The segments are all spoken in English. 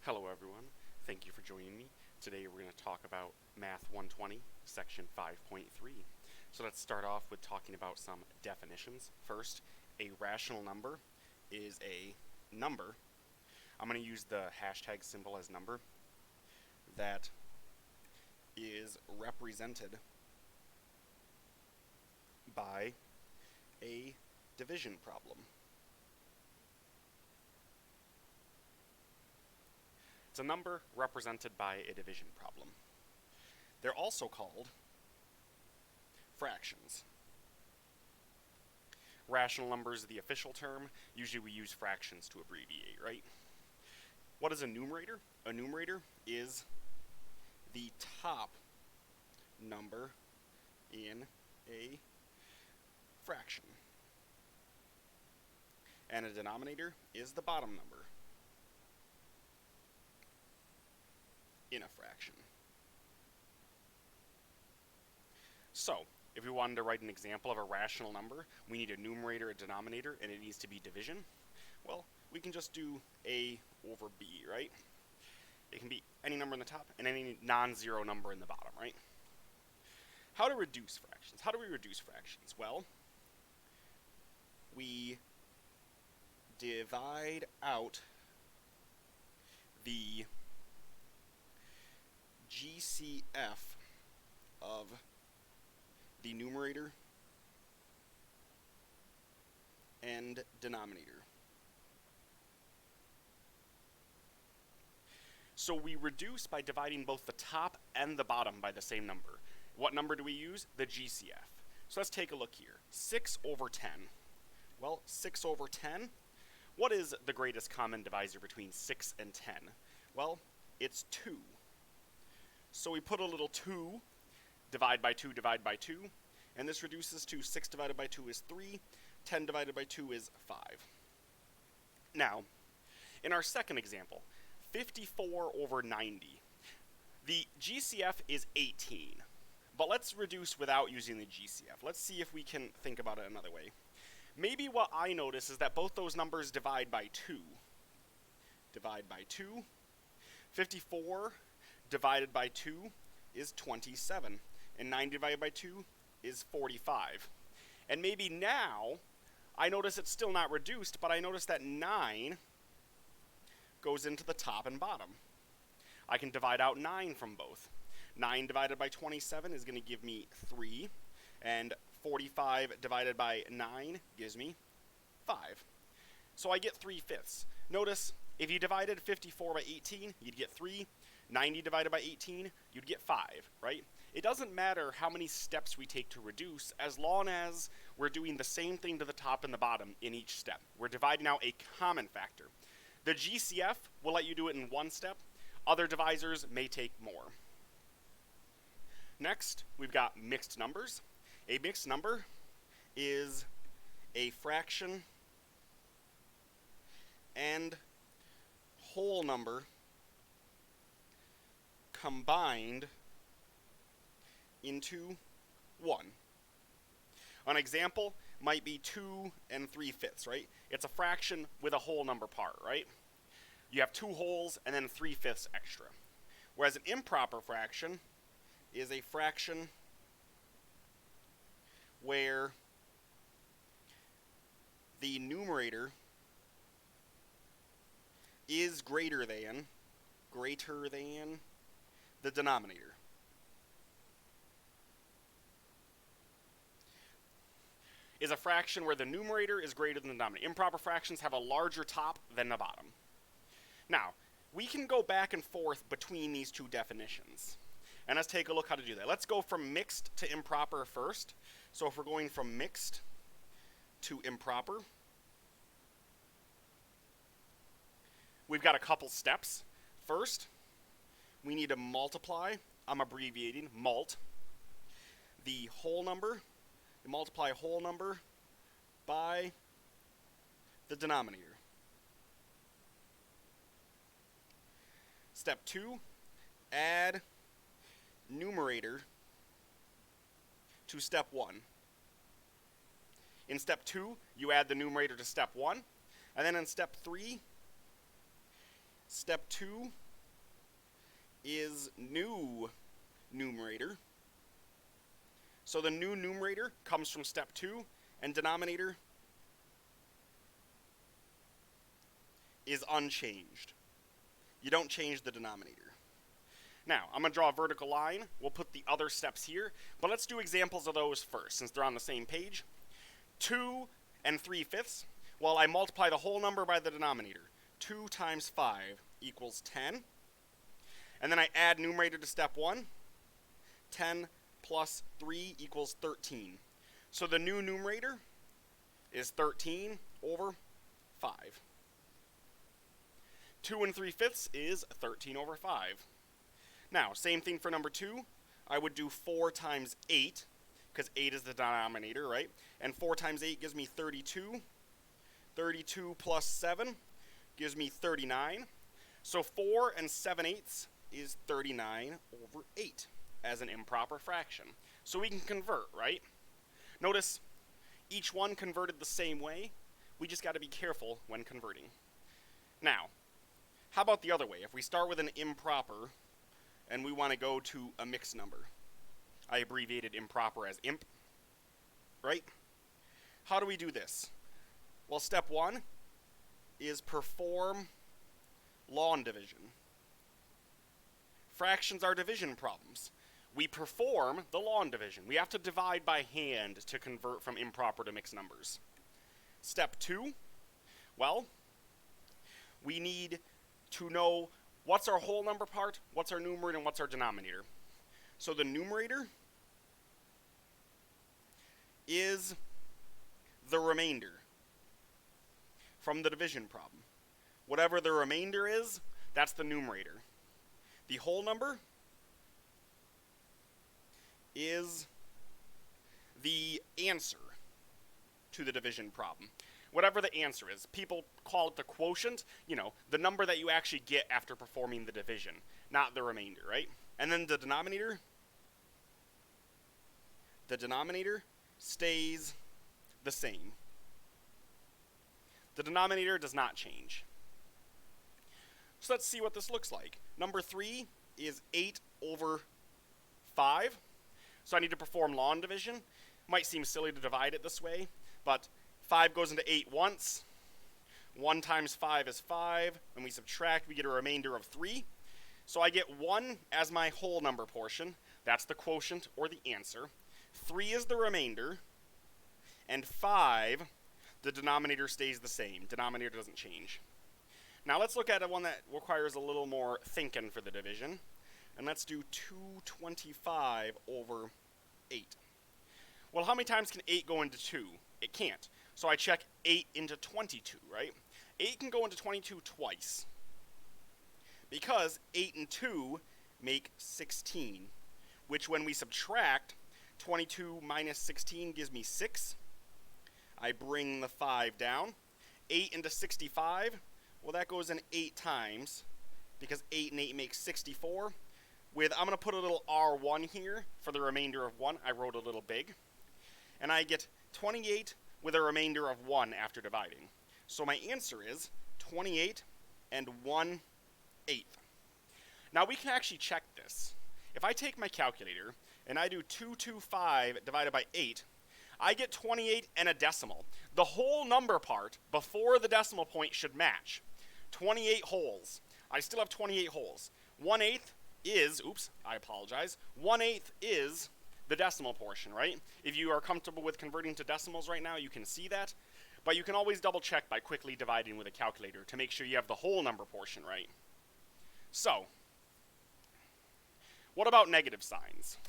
Hello everyone, thank you for joining me. Today we're going to talk about Math 120, section 5.3. So let's start off with talking about some definitions. First, a rational number is a number. I'm going to use the hashtag symbol as number that is represented by a division problem. It's a number represented by a division problem. They're also called fractions. Rational numbers is the official term. Usually we use fractions to abbreviate, right? What is a numerator? A numerator is the top number in a fraction. And a denominator is the bottom number in a fraction. So, if we wanted to write an example of a rational number, we need a numerator, a denominator, and it needs to be division. Well, we can just do A over B, right? It can be any number in the top and any non-zero number in the bottom, right? How to reduce fractions? How do we reduce fractions? Well, we divide out the GCF of the numerator and denominator. So we reduce by dividing both the top and the bottom by the same number. What number do we use? The GCF. So let's take a look here. 6 over 10. Well, 6 over 10. What is the greatest common divisor between 6 and 10? Well, it's 2. So we put a little 2, divide by 2, and this reduces to 6 divided by 2 is 3, 10 divided by 2 is 5. Now, in our second example, 54 over 90. The GCF is 18, but let's reduce without using the GCF. Let's see if we can think about it another way. Maybe what I notice is that both those numbers divide by 2. Divide by 2. 54 divided by 2 is 27, and 9 divided by 2 is 45. And maybe now, I notice it's still not reduced, but I notice that 9 goes into the top and bottom. I can divide out 9 from both. 9 divided by 27 is going to give me 3, and 45 divided by 9 gives me 5. So I get 3/5. Notice, if you divided 54 by 18, you'd get 3. 90 divided by 18, you'd get 5, right? It doesn't matter how many steps we take to reduce, as long as we're doing the same thing to the top and the bottom in each step. We're dividing out a common factor. The GCF will let you do it in one step. Other divisors may take more. Next, we've got mixed numbers. A mixed number is a fraction and whole number combined into 1. An example might be 2 and 3/5, right? It's a fraction with a whole number part, right? You have 2 wholes and then 3/5 extra. Whereas an improper fraction is a fraction where the numerator is greater than the denominator. Is a fraction where the numerator is greater than the denominator. Improper fractions have a larger top than the bottom. Now, we can go back and forth between these two definitions. And let's take a look how to do that. Let's go from mixed to improper first. So if we're going from mixed to improper, we've got a couple steps. First, we need to multiply, I'm abbreviating, mult, the whole number, multiply whole number by the denominator. Step 2, add numerator to step 1. In step 2, you add the numerator to step 1, and then in step 3, Step 2 is new numerator. So the new numerator comes from step 2, and denominator is unchanged. You don't change the denominator. Now, I'm going to draw a vertical line. We'll put the other steps here, but let's do examples of those first, since they're on the same page. 2 and 3/5. Well, I multiply the whole number by the denominator. 2 times 5 equals 10. And then I add numerator to step 1. 10 plus 3 equals 13. So the new numerator is 13 over 5. 2 and 3/5 is 13 over 5. Now, same thing for number 2. I would do 4 times 8, because 8 is the denominator, right? And 4 times 8 gives me 32. 32 plus 7 gives me 39. So 4 and 7/8 is 39 over 8 as an improper fraction. So we can convert, right? Notice each one converted the same way. We just got to be careful when converting. Now, how about the other way? If we start with an improper and we want to go to a mixed number. I abbreviated improper as imp, right? How do we do this? Well, step 1 is perform long division. Fractions are division problems. We perform the long division. We have to divide by hand to convert from improper to mixed numbers. Step 2, well, we need to know what's our whole number part, what's our numerator, and what's our denominator. So the numerator is the remainder from the division problem. Whatever the remainder is, that's the numerator. The whole number is the answer to the division problem. Whatever the answer is. People call it the quotient, the number that you actually get after performing the division, not the remainder, right? And then the denominator stays the same. The denominator does not change. So let's see what this looks like. Number 3 is 8 over 5. So I need to perform long division. Might seem silly to divide it this way, but 5 goes into 8 once. 1 times 5 is 5. When we subtract, we get a remainder of 3. So I get 1 as my whole number portion. That's the quotient or the answer. 3 is the remainder. And 5, the denominator stays the same. Denominator doesn't change. Now let's look at one that requires a little more thinking for the division. And let's do 225 over 8. Well, how many times can 8 go into 2? It can't. So I check 8 into 22, right? 8 can go into 22 twice. Because 8 and 2 make 16. Which when we subtract, 22 minus 16 gives me 6. I bring the 5 down. 8 into 65, well that goes in 8 times. Because 8 and 8 makes 64. I'm going to put a little R1 here for the remainder of 1. I wrote a little big. And I get 28 with a remainder of 1 after dividing. So my answer is 28 and 1/8. Now we can actually check this. If I take my calculator and I do 225 divided by 8, I get 28 and a decimal. The whole number part before the decimal point should match. 28 wholes. I still have 28 wholes. 1/8 is, 1/8 is the decimal portion, right? If you are comfortable with converting to decimals right now, you can see that. But you can always double check by quickly dividing with a calculator to make sure you have the whole number portion right. So, what about negative signs?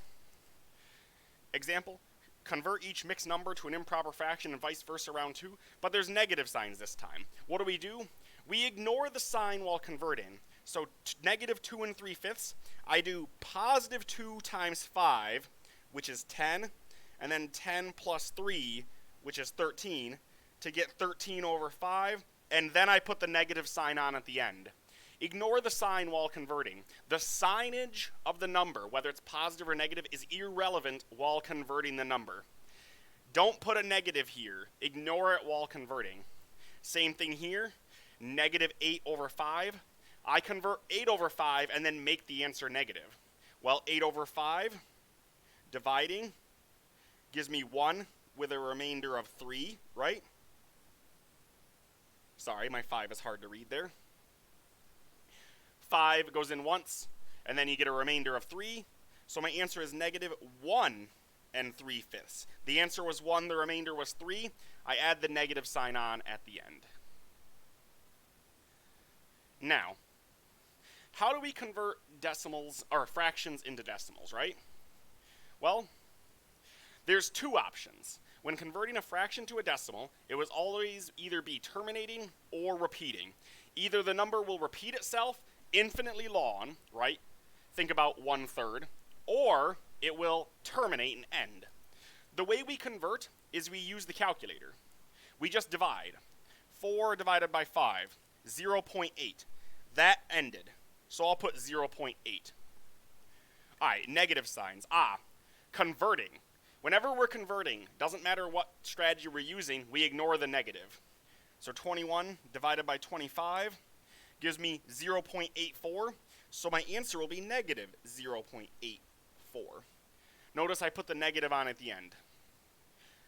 Example, convert each mixed number to an improper fraction and vice versa round 2, but there's negative signs this time. What do? We ignore the sign while converting. So negative 2 and 3/5, I do positive 2 times 5, which is 10, and then 10 plus 3, which is 13, to get 13 over 5, and then I put the negative sign on at the end. Ignore the sign while converting. The signage of the number, whether it's positive or negative, is irrelevant while converting the number. Don't put a negative here. Ignore it while converting. Same thing here. Negative 8 over 5. I convert 8 over 5 and then make the answer negative. Well, 8 over 5 dividing gives me 1 with a remainder of 3, right? Sorry, my 5 is hard to read there. 5 goes in once, and then you get a remainder of 3. So my answer is negative 1 and 3/5. The answer was 1, the remainder was 3. I add the negative sign on at the end. Now, how do we convert decimals or fractions into decimals, right? Well, there's two options. When converting a fraction to a decimal, it will always either be terminating or repeating. Either the number will repeat itself infinitely long, right? Think about 1/3, or it will terminate and end. The way we convert is we use the calculator. We just divide. 4 divided by 5, 0.8. That ended. So I'll put 0.8. Alright, negative signs. Converting. Whenever we're converting, doesn't matter what strategy we're using, we ignore the negative. So 21 divided by 25 gives me 0.84. So my answer will be negative 0.84. Notice I put the negative on at the end.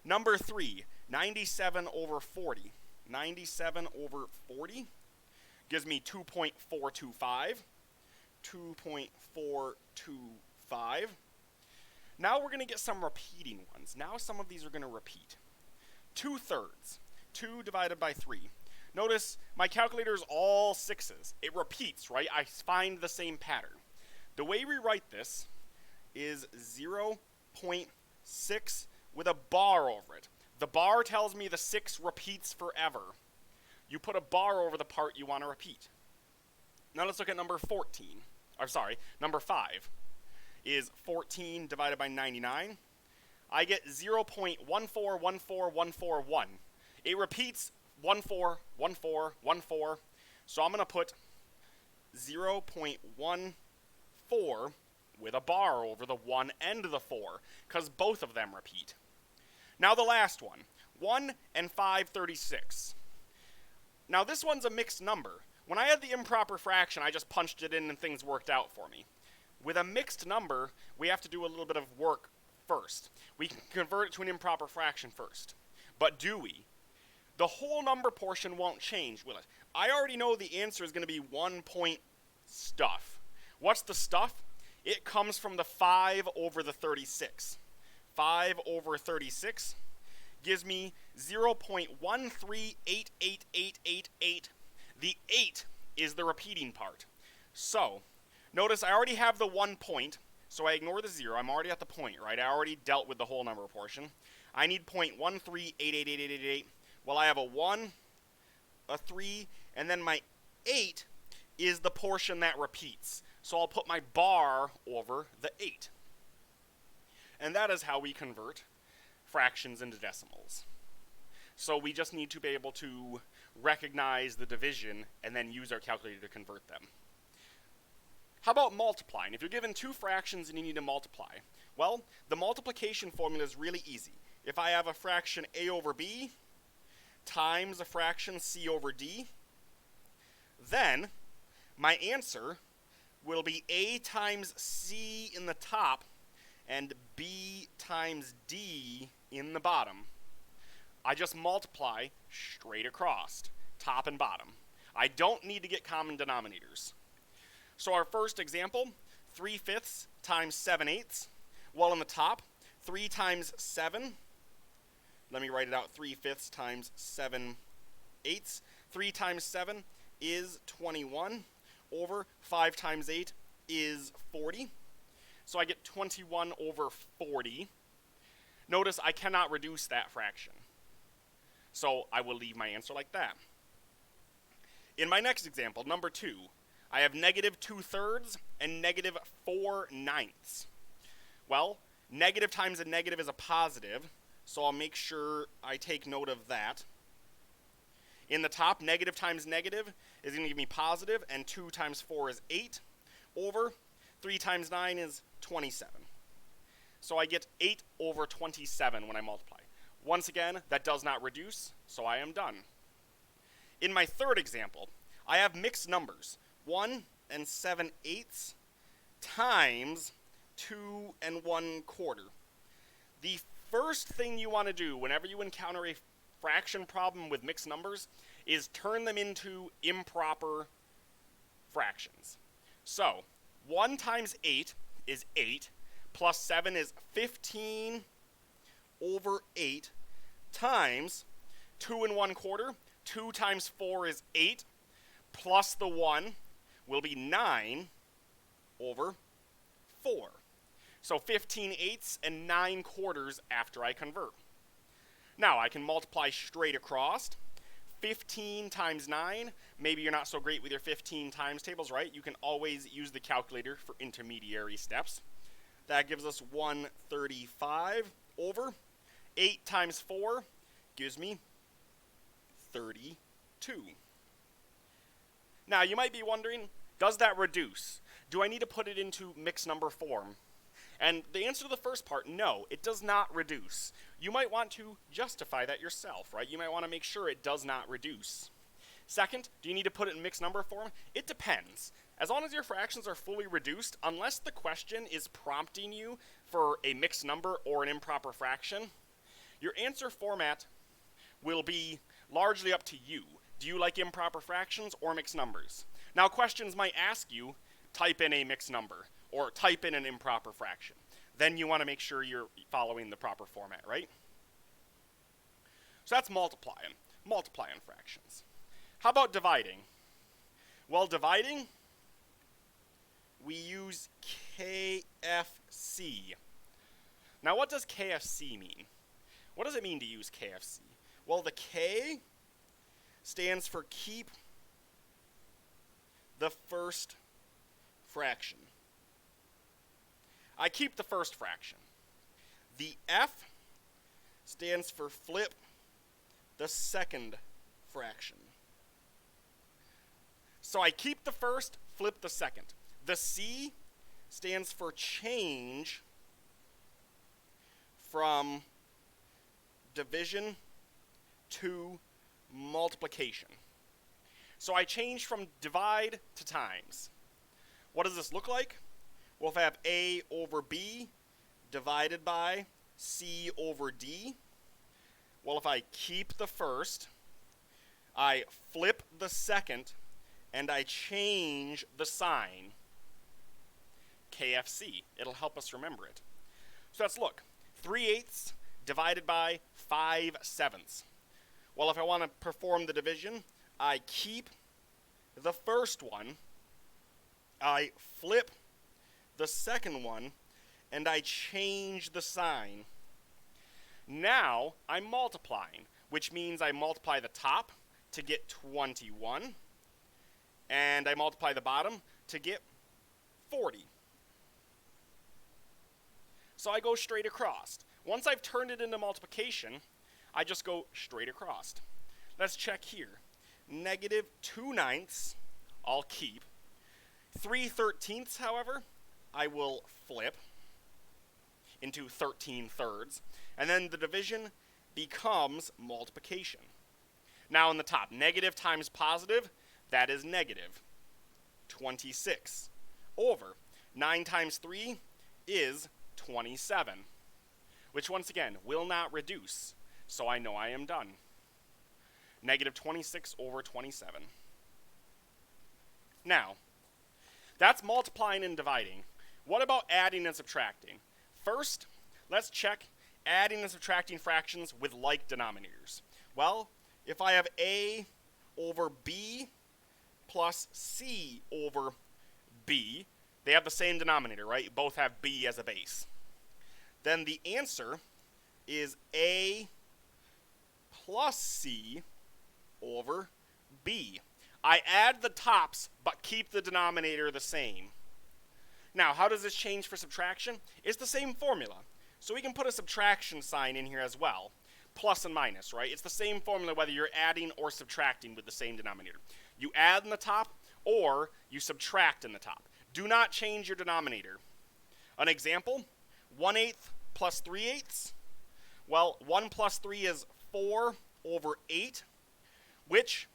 Number 3, 97 over 40. 97 over 40 gives me 2.425. 2.425. Now we're going to get some repeating ones. Now some of these are going to repeat. 2/3. 2 divided by 3. Notice my calculator is all 6s. It repeats, right? I find the same pattern. The way we write this is 0.6 with a bar over it. The bar tells me the 6 repeats forever. You put a bar over the part you want to repeat. Now let's look at number 14. Number 5 is 14 divided by 99. I get 0.1414141. It repeats 141414. So I'm going to put 0.14 with a bar over the 1 and the 4, because both of them repeat. Now the last one, 1 and 5/36. Now this one's a mixed number. When I had the improper fraction, I just punched it in and things worked out for me. With a mixed number, we have to do a little bit of work first. We can convert it to an improper fraction first. But do we? The whole number portion won't change, will it? I already know the answer is going to be 1 point stuff. What's the stuff? It comes from the 5 over the 36. 5 over 36 gives me 0.1388888. The 8 is the repeating part. So, notice I already have the 1 point, so I ignore the 0. I'm already at the point, right? I already dealt with the whole number portion. I need 0.1388888. Well, I have a 1, a 3, and then my 8 is the portion that repeats. So I'll put my bar over the 8. And that is how we convert fractions into decimals. So we just need to be able to recognize the division and then use our calculator to convert them. How about multiplying? If you're given two fractions and you need to multiply, well, the multiplication formula is really easy. If I have a fraction a over b times a fraction c over d, then my answer will be a times c in the top and b times d in the bottom. I just multiply straight across, top and bottom. I don't need to get common denominators. So our first example, 3/5 times 7/8. Well, in the top, 3 times 7. Let me write it out, 3/5 times 7/8. 3 times 7 is 21 over 5 times 8 is 40. So I get 21 over 40. Notice I cannot reduce that fraction. So I will leave my answer like that. In my next example, number 2, I have negative 2/3 and negative 4/9. Well, negative times a negative is a positive, so I'll make sure I take note of that. In the top, negative times negative is going to give me positive, and 2 times 4 is 8, over 3 times 9 is 27. So I get 8 over 27 when I multiply. Once again, that does not reduce, so I am done. In my third example, I have mixed numbers. 1 7/8 times 2 1/4. The first thing you want to do whenever you encounter a fraction problem with mixed numbers is turn them into improper fractions. So 1 times 8 is 8, plus 7 is 15 over 8 times 2 1/4. 2 times 4 is 8, plus the 1 will be 9 over 4. So 15/8 and 9/4 after I convert. Now I can multiply straight across. 15 times 9, maybe you're not so great with your 15 times tables, right? You can always use the calculator for intermediary steps. That gives us 135 over 8 times 4 gives me 32. Now you might be wondering, does that reduce? Do I need to put it into mixed number form? And the answer to the first part, no, it does not reduce. You might want to justify that yourself, right? You might want to make sure it does not reduce. Second, do you need to put it in mixed number form? It depends. As long as your fractions are fully reduced, unless the question is prompting you for a mixed number or an improper fraction, your answer format will be largely up to you. Do you like improper fractions or mixed numbers? Now, questions might ask you, type in a mixed number or type in an improper fraction. Then you want to make sure you're following the proper format, right? So that's multiplying fractions. How about dividing? Well, dividing, we use KFC. Now, what does KFC mean? What does it mean to use KFC? Well, the K stands for keep the first fraction. I keep the first fraction. The F stands for flip the second fraction. So I keep the first, flip the second. The C stands for change from division to multiplication. So I change from divide to times. What does this look like? Well, if I have A over B divided by C over D, well, if I keep the first, I flip the second, and I change the sign, KFC. It'll help us remember it. So let's look. 3/8 divided by 5/7. Well, if I want to perform the division, I keep the first one, I flip the second one, and I change the sign. Now I'm multiplying, which means I multiply the top to get 21, and I multiply the bottom to get 40. So I go straight across. Once I've turned it into multiplication, I just go straight across. Let's check here. -2/9 I'll keep. 3/13, however, I will flip into 13/3, and then the division becomes multiplication. Now in the top, negative times positive, that is negative 26 over 9 times 3 is 27, which once again will not reduce, so I know I am done. -26 over 27. Now, that's multiplying and dividing. What about adding and subtracting? First, let's check adding and subtracting fractions with like denominators. Well, if I have A over B plus C over B, they have the same denominator, right? Both have B as a base. Then the answer is A plus C over B. I add the tops, but keep the denominator the same. Now, how does this change for subtraction? It's the same formula. So we can put a subtraction sign in here as well. Plus and minus, right? It's the same formula whether you're adding or subtracting with the same denominator. You add in the top or you subtract in the top. Do not change your denominator. An example, 1/8 plus 3/8. Well, 1 plus 3 is 4 over 8, which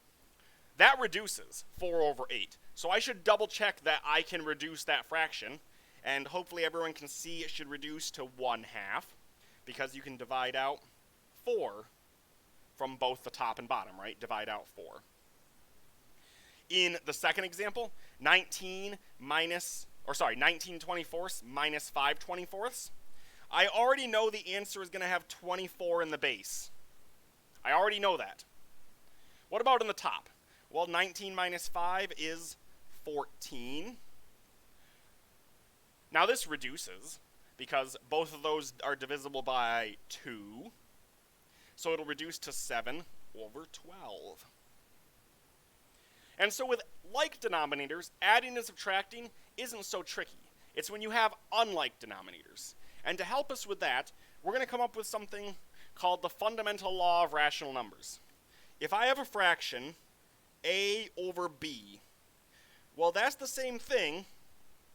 that reduces 4 over 8. So I should double check that I can reduce that fraction, and hopefully everyone can see it should reduce to 1/2, because you can divide out 4 from both the top and bottom, right? Divide out 4. In the second example, 19 24ths minus 5 24ths. I already know the answer is going to have 24 in the base. I already know that. What about in the top? Well, 19 minus 5 is 14. Now this reduces, because both of those are divisible by 2. So it'll reduce to 7/12. And so with like denominators, adding and subtracting isn't so tricky. It's when you have unlike denominators. And to help us with that, we're going to come up with something called the fundamental law of rational numbers. If I have a fraction, a over b, well, that's the same thing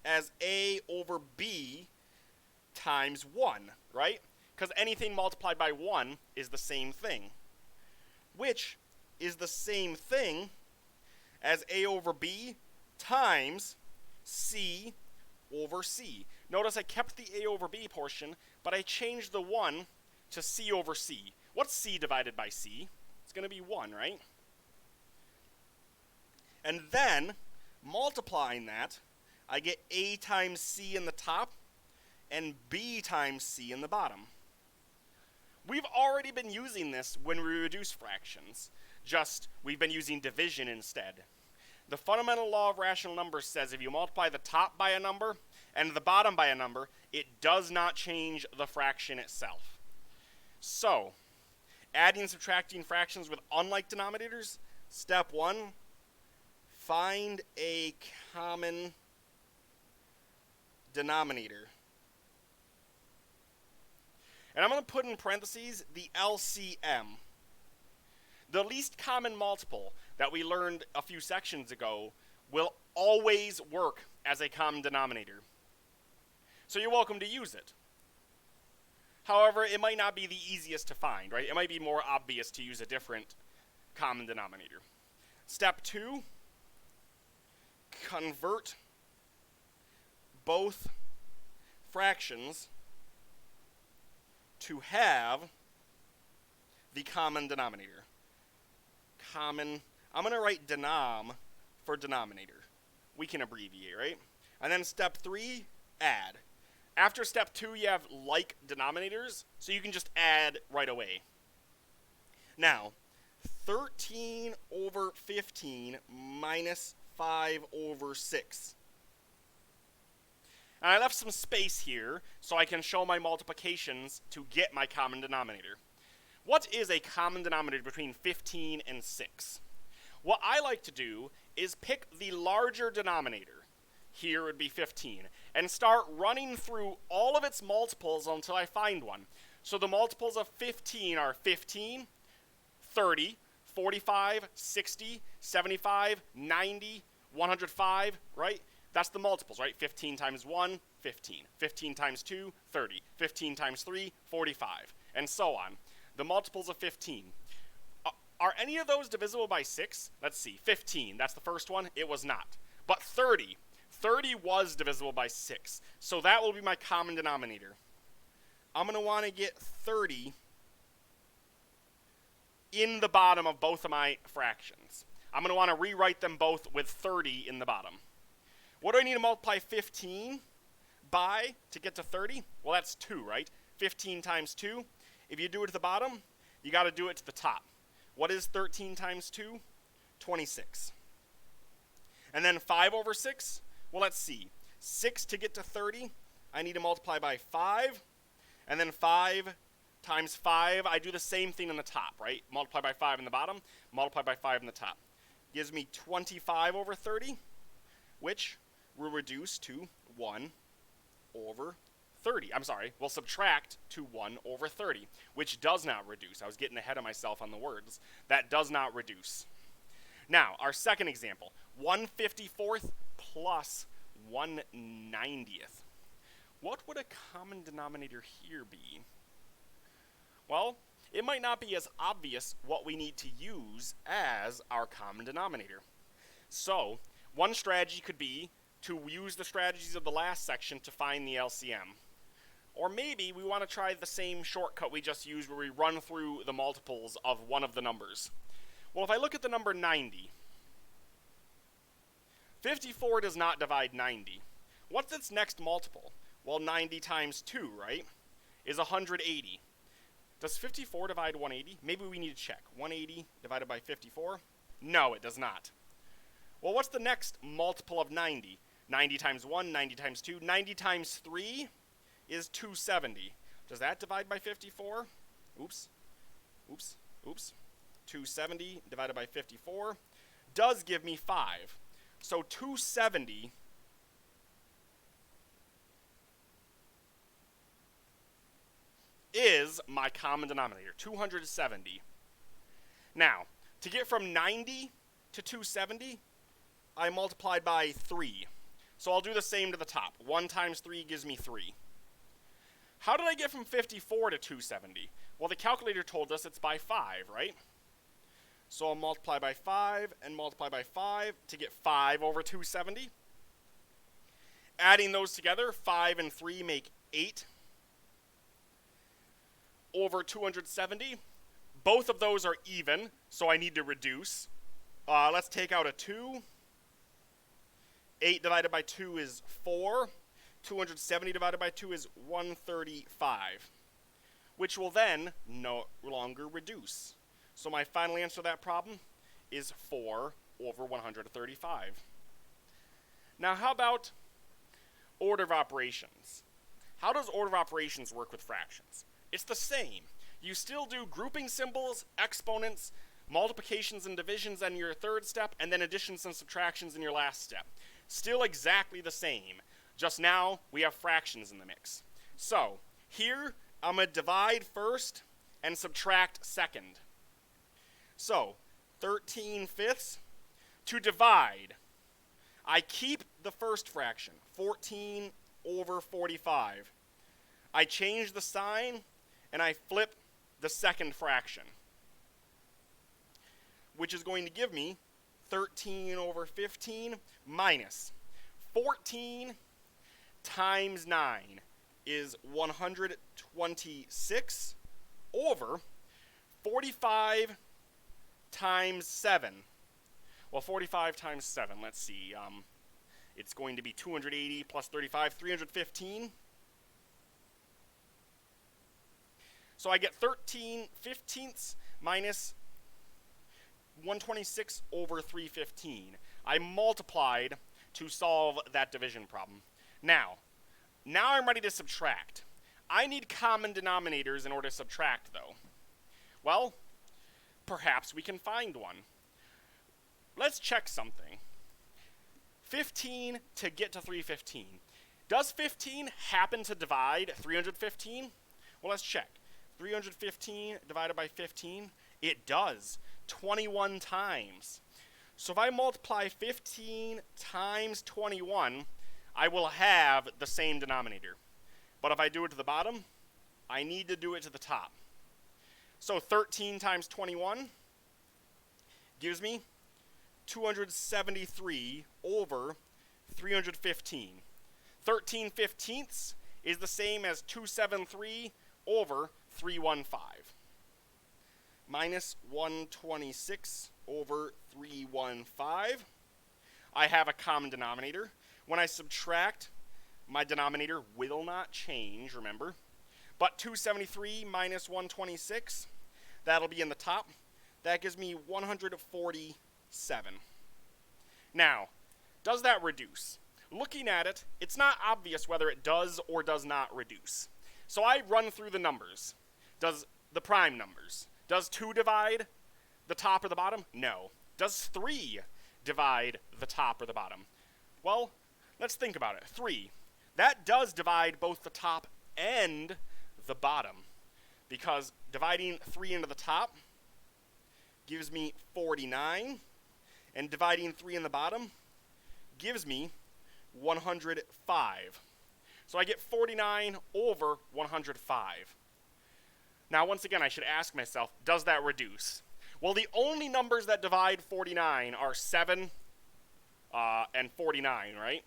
as a over b times 1, right? Because anything multiplied by 1 is the same thing, which is the same thing as a over b times c over c. Notice I kept the a over b portion, but I changed the 1 to c over c. What's c divided by c? It's going to be 1, right? And then, multiplying that, I get a times c in the top and b times c in the bottom. We've already been using this when we reduce fractions, just we've been using division instead. The fundamental law of rational numbers says if you multiply the top by a number and the bottom by a number, it does not change the fraction itself. So, adding and subtracting fractions with unlike denominators, step 1, find a common denominator. And I'm going to put in parentheses the LCM. The least common multiple that we learned a few sections ago will always work as a common denominator. So you're welcome to use it. However, it might not be the easiest to find, right? It might be more obvious to use a different common denominator. Step 2, convert both fractions to have the common denominator. I'm going to write denom for denominator. We can abbreviate, right? And then step 3, add. After step 2, you have like denominators, so you can just add right away. Now, 13 over 15 minus 5 over 6. And I left some space here so I can show my multiplications to get my common denominator. What is a common denominator between 15 and 6? What I like to do is pick the larger denominator, here would be 15, and start running through all of its multiples until I find one. So the multiples of 15 are 15, 30, 45, 60, 75, 90, 105, right? That's the multiples, right? 15 times 1, 15. 15 times 2, 30. 15 times 3, 45. And so on. The multiples of 15. Are any of those divisible by 6? Let's see. 15, that's the first one. It was not. But 30. 30 was divisible by 6. So that will be my common denominator. I'm going to want to get 30 in the bottom of both of my fractions. I'm going to want to rewrite them both with 30 in the bottom. What do I need to multiply 15 by to get to 30? Well, that's 2, right? 15 times 2. If you do it to the bottom, you got to do it to the top. What is 13 times 2? 26. And then 5 over 6? Well, let's see. 6 to get to 30, I need to multiply by 5. And then 5 times 5, I do the same thing in the top, right? Multiply by 5 in the bottom, multiply by 5 in the top. Gives me 25 over 30, which will reduce to 1 over 30. I'm sorry, we'll subtract to 1 over 30, which does not reduce. I was getting ahead of myself on the words. That does not reduce. Now, our second example, 1/54th plus 1/90th. What would a common denominator here be? Well, it might not be as obvious what we need to use as our common denominator. So, One strategy could be to use the strategies of the last section to find the LCM. Or maybe we want to try the same shortcut we just used where we run through the multiples of one of the numbers. Well, if I look at the number 90, 54 does not divide 90. What's its next multiple? Well, 90 times 2, right, is 180. Does 54 divide 180? Maybe we need to check. 180 divided by 54? No, it does not. Well, what's the next multiple of 90? 90 times 1, 90 times 2, 90 times 3 is 270. Does that divide by 54? Oops. 270 divided by 54 does give me 5. So 270 is my common denominator, 270. Now, to get from 90 to 270, I multiplied by 3. So I'll do the same to the top. 1 times 3 gives me 3. How did I get from 54 to 270? Well, the calculator told us it's by 5, right? So I'll multiply by 5 and multiply by 5 to get 5 over 270. Adding those together, 5 and 3 make 8 over 270. Both of those are even, so I need to reduce. Let's take out a 2. 8 divided by 2 is 4. 270 divided by 2 is 135, which will then no longer reduce. So my final answer to that problem is 4 over 135. Now how about order of operations? How does order of operations work with fractions? It's the same. You still do grouping symbols, exponents, multiplications and divisions in your third step, and then additions and subtractions in your last step. Still exactly the same. Just now, we have fractions in the mix. So, here, I'm going to divide first and subtract second. So, 13/5. To divide, I keep the first fraction, 14 over 45. I change the sign, and I flip the second fraction, which is going to give me 13 over 15 minus 14 times 9 is 126 over 45 times 7. Well, 45 times 7, let's see. It's going to be 280 plus 35, 315. So I get 13/15 minus 126 over 315. I multiplied to solve that division problem. Now I'm ready to subtract. I need common denominators in order to subtract, though. Well, perhaps we can find one. Let's check something. 15 to get to 315. Does 15 happen to divide 315? Well, let's check. 315 divided by 15, it does. 21 times. So if I multiply 15 times 21, I will have the same denominator. But if I do it to the bottom, I need to do it to the top. So 13 times 21 gives me 273 over 315. 13/15 is the same as 273 over 315. Minus 126 over 315. I have a common denominator. When I subtract, my denominator will not change, remember. But 273 minus 126, that'll be in the top. That gives me 147. Now, does that reduce? Looking at it, it's not obvious whether it does or does not reduce. So I run through the numbers. Does the prime numbers. Does 2 divide the top or the bottom? No. Does 3 divide the top or the bottom? Well, let's think about it. 3. That does divide both the top and the bottom, because dividing 3 into the top gives me 49, and dividing 3 in the bottom gives me 105. So I get 49 over 105. Now, once again, I should ask myself, does that reduce? Well, the only numbers that divide 49 are 7, and 49, right?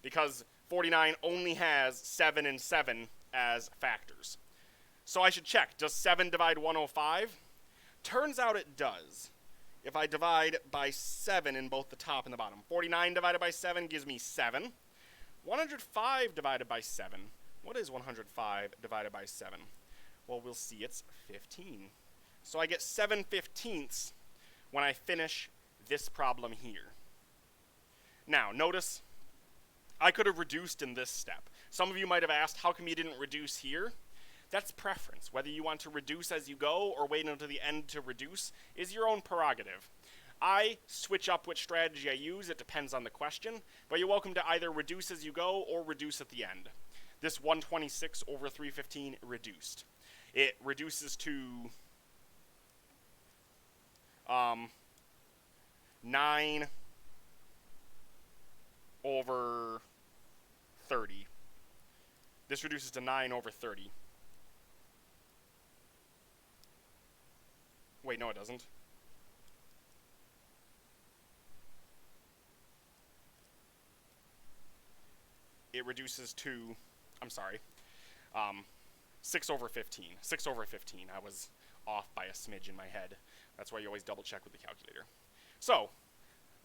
Because 49 only has 7 and 7 as factors. So I should check, does 7 divide 105? Turns out it does. If I divide by 7 in both the top and the bottom. 49 divided by 7 gives me 7. 105 divided by 7. What is 105 divided by 7? Well, we'll see it's 15. So I get 7/15 when I finish this problem here. Now, notice I could have reduced in this step. Some of you might have asked, how come you didn't reduce here? That's preference. Whether you want to reduce as you go or wait until the end to reduce is your own prerogative. I switch up which strategy I use. It depends on the question, but you're welcome to either reduce as you go or reduce at the end. This 126 over 315 reduced. It reduces to 9 over 30. This reduces to 9 over 30. Wait, no it doesn't. It reduces to, I'm sorry, 6 over 15. 6 over 15. I was off by a smidge in my head. That's why you always double check with the calculator. So,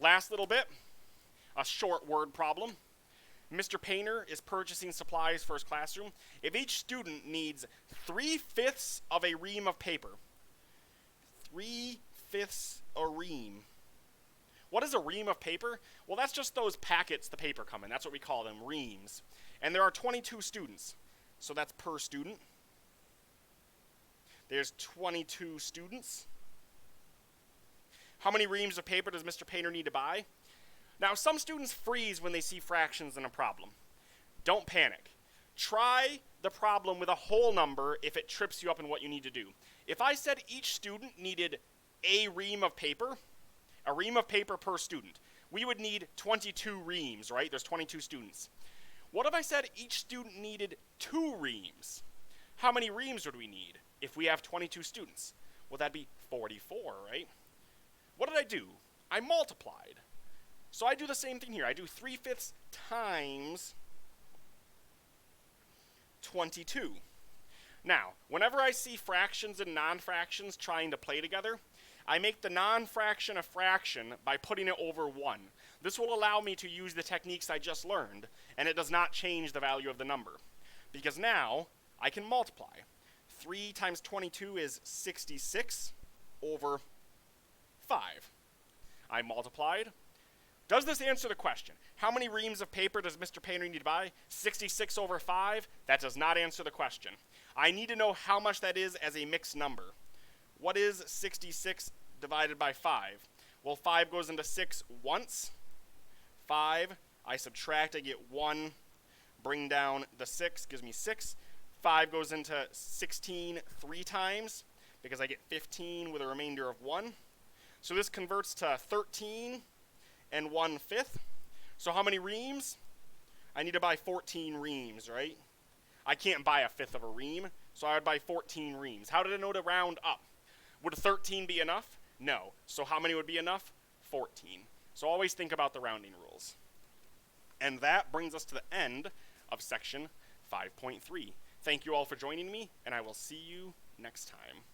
last little bit, a short word problem. Mr. Painter is purchasing supplies for his classroom. If each student needs 3/5 of a ream of paper, 3/5 a ream. What is a ream of paper? Well, that's just those packets the paper come in. That's what we call them, reams. And there are 22 students. So that's per student. There's 22 students. How many reams of paper does Mr. Painter need to buy? Now, some students freeze when they see fractions in a problem. Don't panic. Try the problem with a whole number if it trips you up in what you need to do. If I said each student needed a ream of paper per student, we would need 22 reams, right? There's 22 students. What if I said each student needed 2 reams? How many reams would we need if we have 22 students? Well, that'd be 44, right? What did I do? I multiplied. So I do the same thing here. I do 3/5 times 22. Now, whenever I see fractions and non-fractions trying to play together, I make the non-fraction a fraction by putting it over 1. This will allow me to use the techniques I just learned, and it does not change the value of the number. Because now, I can multiply. 3 times 22 is 66 over 5. I multiplied. Does this answer the question? How many reams of paper does Mr. Painter need to buy? 66 over 5? That does not answer the question. I need to know how much that is as a mixed number. What is 66 divided by 5? Well, 5 goes into 6 once. 5, I subtract, I get 1. Bring down the 6, gives me 6. 5 goes into 16 3 times, because I get 15 with a remainder of 1. So this converts to 13 and 1/5. So how many reams? I need to buy 14 reams, right? I can't buy 1/5 of a ream, so I would buy 14 reams. How did I know to round up? Would 13 be enough? No. So how many would be enough? 14. So always think about the rounding rules. And that brings us to the end of section 5.3. Thank you all for joining me, and I will see you next time.